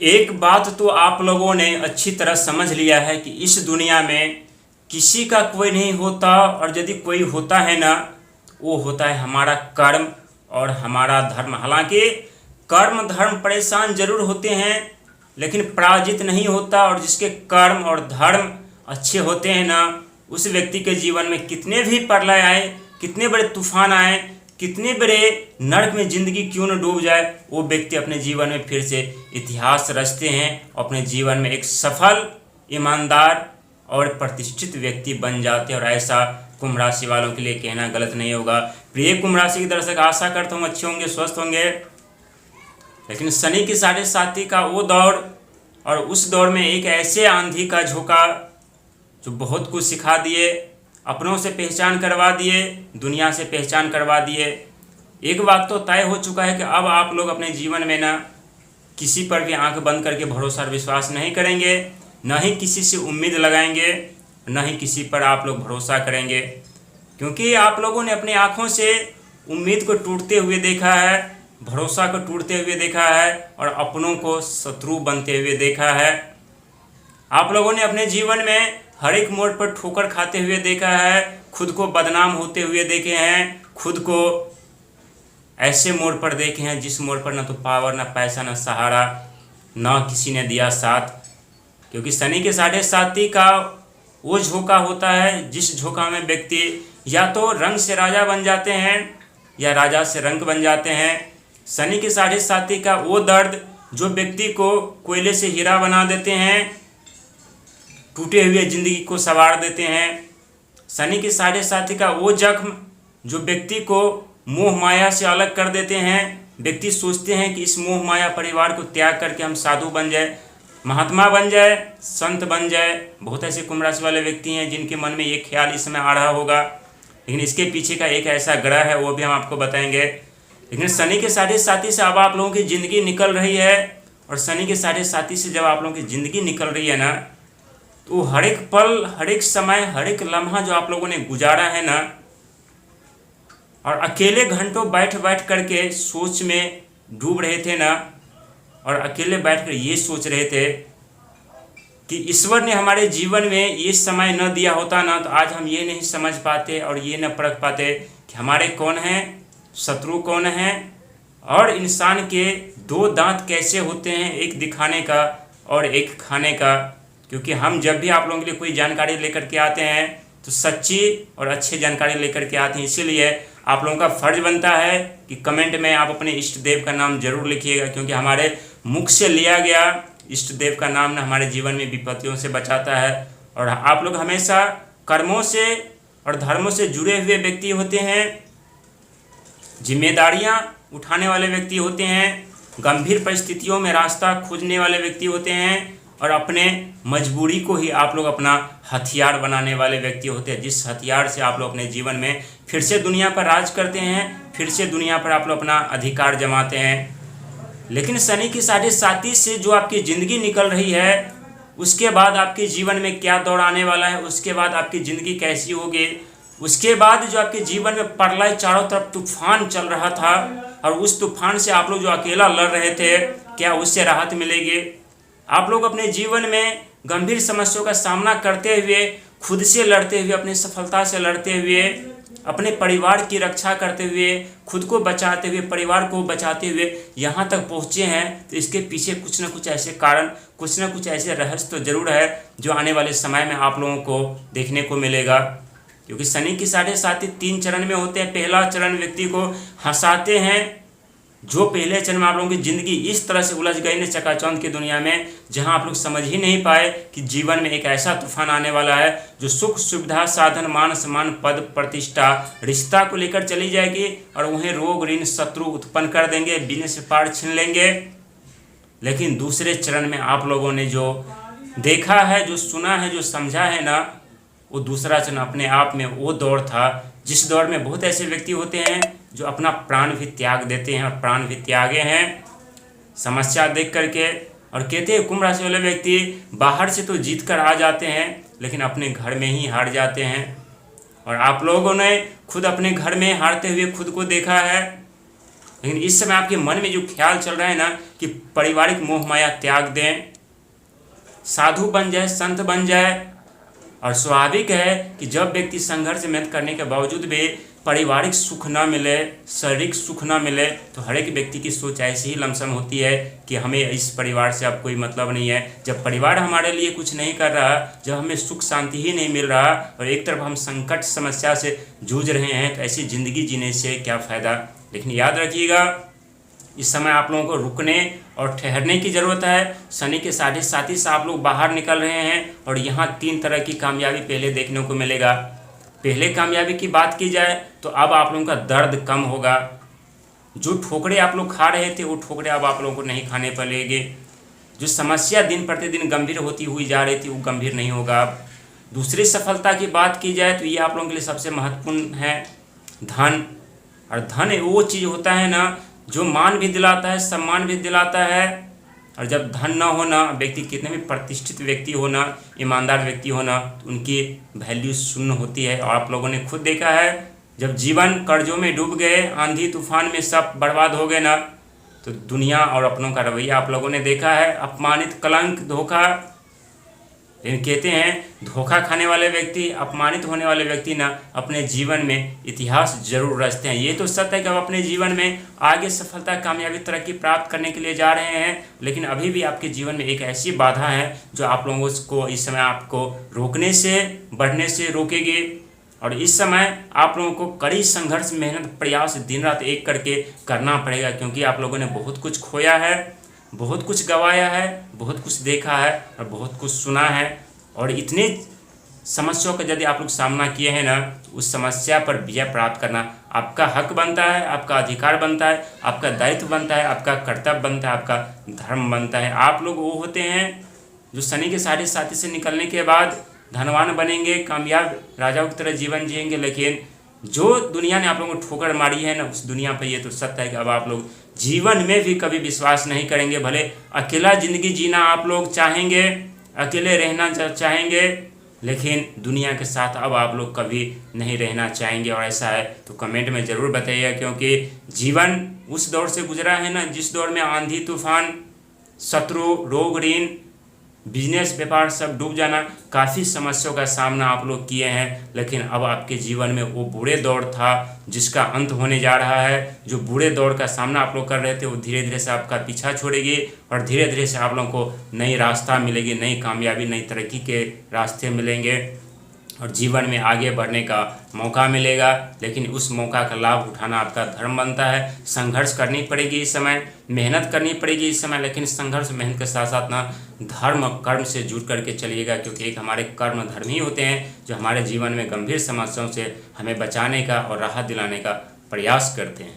एक बात तो आप लोगों ने अच्छी तरह समझ लिया है कि इस दुनिया में किसी का कोई नहीं होता, और यदि कोई होता है ना, वो होता है हमारा कर्म और हमारा धर्म। हालांकि कर्म धर्म परेशान जरूर होते हैं, लेकिन पराजित नहीं होता। और जिसके कर्म और धर्म अच्छे होते हैं ना, उस व्यक्ति के जीवन में कितने भी प्रलय आए, कितने बड़े तूफान आए, कितने बड़े नर्क में जिंदगी क्यों न डूब जाए, वो व्यक्ति अपने जीवन में फिर से इतिहास रचते हैं, अपने जीवन में एक सफल, ईमानदार और प्रतिष्ठित व्यक्ति बन जाते हैं। और ऐसा कुंभ राशि वालों के लिए कहना गलत नहीं होगा। प्रिय कुंभ राशि के दर्शक, आशा करता हूँ अच्छे होंगे, स्वस्थ होंगे। लेकिन शनि की 7.5 का वो दौर, और उस दौर में एक ऐसे आंधी का झोंका जो बहुत कुछ सिखा दिए, अपनों से पहचान करवा दिए, दुनिया से पहचान करवा दिए। एक बात तो तय हो चुका है कि अब आप लोग अपने जीवन में ना किसी पर भी आंख बंद करके भरोसा और विश्वास नहीं करेंगे, न ही किसी से उम्मीद लगाएंगे, न ही किसी पर आप लोग भरोसा करेंगे। क्योंकि आप लोगों ने अपनी आंखों से उम्मीद को टूटते हुए देखा है, भरोसा को टूटते हुए देखा है, और अपनों को शत्रु बनते हुए देखा है। आप लोगों ने अपने जीवन में हर एक मोड़ पर ठोकर खाते हुए देखा है, खुद को बदनाम होते हुए देखे हैं, खुद को ऐसे मोड़ पर देखे हैं जिस मोड़ पर ना तो पावर, ना पैसा, ना सहारा, ना किसी ने दिया साथ। क्योंकि शनि के 7.5 का वो झोंका होता है जिस झोंका में व्यक्ति या तो रंग से राजा बन जाते हैं या राजा से रंग बन जाते हैं। शनि के 7.5 का वो दर्द जो व्यक्ति को कोयले से हीरा बना देते हैं, टूटे हुए जिंदगी को संवार देते हैं। शनि के 7.5 का वो जख्म जो व्यक्ति को मोह माया से अलग कर देते हैं। व्यक्ति सोचते हैं कि इस मोह माया परिवार को त्याग करके हम साधु बन जाए, महात्मा बन जाए, संत बन जाए। बहुत ऐसे कुंभ राशि वाले व्यक्ति हैं जिनके मन में ये ख्याल इस समय आ रहा होगा, लेकिन इसके पीछे का एक ऐसा ग्रह है, वो भी हम आपको बताएंगे। लेकिन शनि के 7.5 से अब आप लोगों की ज़िंदगी निकल रही है, और शनि के 7.5 से जब आप लोगों की ज़िंदगी निकल रही है ना, तो हर एक पल, हर एक समय, हर एक लम्हा जो आप लोगों ने गुजारा है ना, और अकेले घंटों बैठ बैठ करके सोच में डूब रहे थे ना, और अकेले बैठकर ये सोच रहे थे कि ईश्वर ने हमारे जीवन में ये समय न दिया होता ना, तो आज हम ये नहीं समझ पाते और ये न परख पाते कि हमारे कौन हैं, शत्रु कौन हैं, और इंसान के दो दांत कैसे होते हैं, एक दिखाने का और एक खाने का। क्योंकि हम जब भी आप लोगों के लिए कोई जानकारी लेकर के आते हैं तो सच्ची और अच्छी जानकारी लेकर के आते हैं। इसीलिए आप लोगों का फर्ज बनता है कि कमेंट में आप अपने इष्ट देव का नाम जरूर लिखिएगा, क्योंकि हमारे मुख से लिया गया इष्ट देव का नाम ना हमारे जीवन में विपत्तियों से बचाता है। और आप लोग हमेशा कर्मों से और धर्मों से जुड़े हुए व्यक्ति होते हैं, जिम्मेदारियां उठाने वाले व्यक्ति होते हैं, गंभीर परिस्थितियों में रास्ता खोजने वाले व्यक्ति होते हैं, और अपने मजबूरी को ही आप लोग अपना हथियार बनाने वाले व्यक्ति होते हैं, जिस हथियार से आप लोग अपने जीवन में फिर से दुनिया पर राज करते हैं, फिर से दुनिया पर आप लोग अपना अधिकार जमाते हैं। लेकिन शनि की 7.5 से जो आपकी ज़िंदगी निकल रही है, उसके बाद आपके जीवन में क्या दौर आने वाला है, उसके बाद आपकी ज़िंदगी कैसी होगी, उसके बाद जो आपके जीवन में प्रलय, चारों तरफ तूफान चल रहा था, और उस तूफान से आप लोग जो अकेला लड़ रहे थे, क्या उससे राहत मिलेगी? आप लोग अपने जीवन में गंभीर समस्याओं का सामना करते हुए, खुद से लड़ते हुए, अपनी सफलता से लड़ते हुए, अपने परिवार की रक्षा करते हुए, खुद को बचाते हुए, परिवार को बचाते हुए यहाँ तक पहुँचे हैं, तो इसके पीछे कुछ न कुछ ऐसे कारण, कुछ न कुछ ऐसे रहस्य तो जरूर है जो आने वाले समय में आप लोगों को देखने को मिलेगा। क्योंकि शनि की 7.5 3 चरण में होते हैं। पहला चरण व्यक्ति को हंसाते हैं, जो पहले चरण में आप लोगों की ज़िंदगी इस तरह से उलझ गई न चकाचौंध की दुनिया में, जहां आप लोग समझ ही नहीं पाए कि जीवन में एक ऐसा तूफान आने वाला है जो सुख सुविधा, साधन, मान सम्मान, पद प्रतिष्ठा, रिश्ता को लेकर चली जाएगी, और उन्हें रोग ऋण शत्रु उत्पन्न कर देंगे, बिजनेस से पार छीन लेंगे। लेकिन दूसरे चरण में आप लोगों ने जो देखा है, जो सुना है, जो समझा है ना, वो दूसरा चरण अपने आप में वो दौर था जिस दौर में बहुत ऐसे व्यक्ति होते हैं जो अपना प्राण भी त्याग देते हैं, और प्राण भी त्यागे हैं समस्या देख करके। और कहते हैं कुंभ राशि वाले व्यक्ति बाहर से तो जीत कर आ जाते हैं, लेकिन अपने घर में ही हार जाते हैं। और आप लोगों ने खुद अपने घर में हारते हुए खुद को देखा है। लेकिन इस समय आपके मन में जो ख्याल चल रहा है ना कि पारिवारिक मोह माया त्याग दें, साधु बन जाए, संत बन जाए। और स्वाभाविक है कि जब व्यक्ति संघर्ष मेहनत करने के बावजूद भी पारिवारिक सुख न मिले, शारीरिक सुख न मिले, तो हर एक व्यक्ति की सोच ऐसी ही लमसम होती है कि हमें इस परिवार से अब कोई मतलब नहीं है। जब परिवार हमारे लिए कुछ नहीं कर रहा, जब हमें सुख शांति ही नहीं मिल रहा और एक तरफ हम संकट समस्या से जूझ रहे हैं, तो ऐसी ज़िंदगी जीने से क्या फ़ायदा। लेकिन याद रखिएगा, इस समय आप लोगों को रुकने और ठहरने की ज़रूरत है। शनि के 7.5 से आप लोग बाहर निकल रहे हैं और यहाँ 3 तरह की कामयाबी पहले देखने को मिलेगा। पहले कामयाबी की बात की जाए तो अब आप लोगों का दर्द कम होगा। जो ठोकरें आप लोग खा रहे थे वो ठोकरें अब आप लोगों को नहीं खाने पड़ेंगे। जो समस्या दिन प्रतिदिन गंभीर होती हुई जा रही थी वो गंभीर नहीं होगा। अब दूसरी सफलता की बात की जाए तो ये आप लोगों के लिए सबसे महत्वपूर्ण है, धन। और धन वो चीज़ होता है ना जो मान भी दिलाता है, सम्मान भी दिलाता है। और जब धन ना होना, व्यक्ति कितने भी प्रतिष्ठित व्यक्ति होना, ईमानदार व्यक्ति होना, तो उनकी वैल्यू शून्य होती है। और आप लोगों ने खुद देखा है, जब जीवन कर्जों में डूब गए, आंधी तूफान में सब बर्बाद हो गए ना, तो दुनिया और अपनों का रवैया आप लोगों ने देखा है। अपमानित, कलंक, धोखा। लेकिन कहते हैं धोखा खाने वाले व्यक्ति, अपमानित होने वाले व्यक्ति ना अपने जीवन में इतिहास जरूर रचते हैं। ये तो सत्य है कि आप अपने जीवन में आगे सफलता, कामयाबी, तरक्की प्राप्त करने के लिए जा रहे हैं, लेकिन अभी भी आपके जीवन में एक ऐसी बाधा है जो आप लोगों को इस समय आपको रोकने से, बढ़ने से रोकेगी। और इस समय आप लोगों को कड़ी संघर्ष, मेहनत, प्रयास दिन रात एक करके करना पड़ेगा, क्योंकि आप लोगों ने बहुत कुछ खोया है, बहुत कुछ गंवाया है, बहुत कुछ देखा है और बहुत कुछ सुना है। और इतनी समस्याओं का यदि आप लोग सामना किए हैं ना, तो उस समस्या पर विजय प्राप्त करना आपका हक बनता है, आपका अधिकार बनता है, आपका दायित्व बनता है, आपका कर्तव्य बनता है, आपका धर्म बनता है। आप लोग वो होते हैं जो शनि के 7.5 से निकलने के बाद धनवान बनेंगे, कामयाब राजाओं की तरह जीवन जिएंगे। लेकिन जो दुनिया ने आप लोगों को ठोकर मारी है ना, उस दुनिया पर ये तो सत्य है कि अब आप लोग जीवन में भी कभी विश्वास नहीं करेंगे। भले अकेला ज़िंदगी जीना आप लोग चाहेंगे, अकेले रहना चाहेंगे, लेकिन दुनिया के साथ अब आप लोग कभी नहीं रहना चाहेंगे। और ऐसा है तो कमेंट में ज़रूर बताइए, क्योंकि जीवन उस दौर से गुजरा है ना जिस दौर में आंधी तूफान, शत्रु, रोग, ऋण, बिजनेस, व्यापार सब डूब जाना, काफ़ी समस्याओं का सामना आप लोग किए हैं। लेकिन अब आपके जीवन में वो बुरे दौर था जिसका अंत होने जा रहा है। जो बुरे दौर का सामना आप लोग कर रहे थे वो धीरे धीरे से आपका पीछा छोड़ेगी और धीरे धीरे से आप लोगों को नई रास्ता मिलेगी, नई कामयाबी, नई तरक्की के रास्ते मिलेंगे और जीवन में आगे बढ़ने का मौका मिलेगा। लेकिन उस मौका का लाभ उठाना आपका धर्म बनता है। संघर्ष करनी पड़ेगी इस समय, मेहनत करनी पड़ेगी इस समय, लेकिन संघर्ष मेहनत के साथ साथ ना धर्म, कर्म से जुड़ करके चलिएगा, क्योंकि एक हमारे कर्म धर्म ही होते हैं जो हमारे जीवन में गंभीर समस्याओं से हमें बचाने का और राहत दिलाने का प्रयास करते हैं।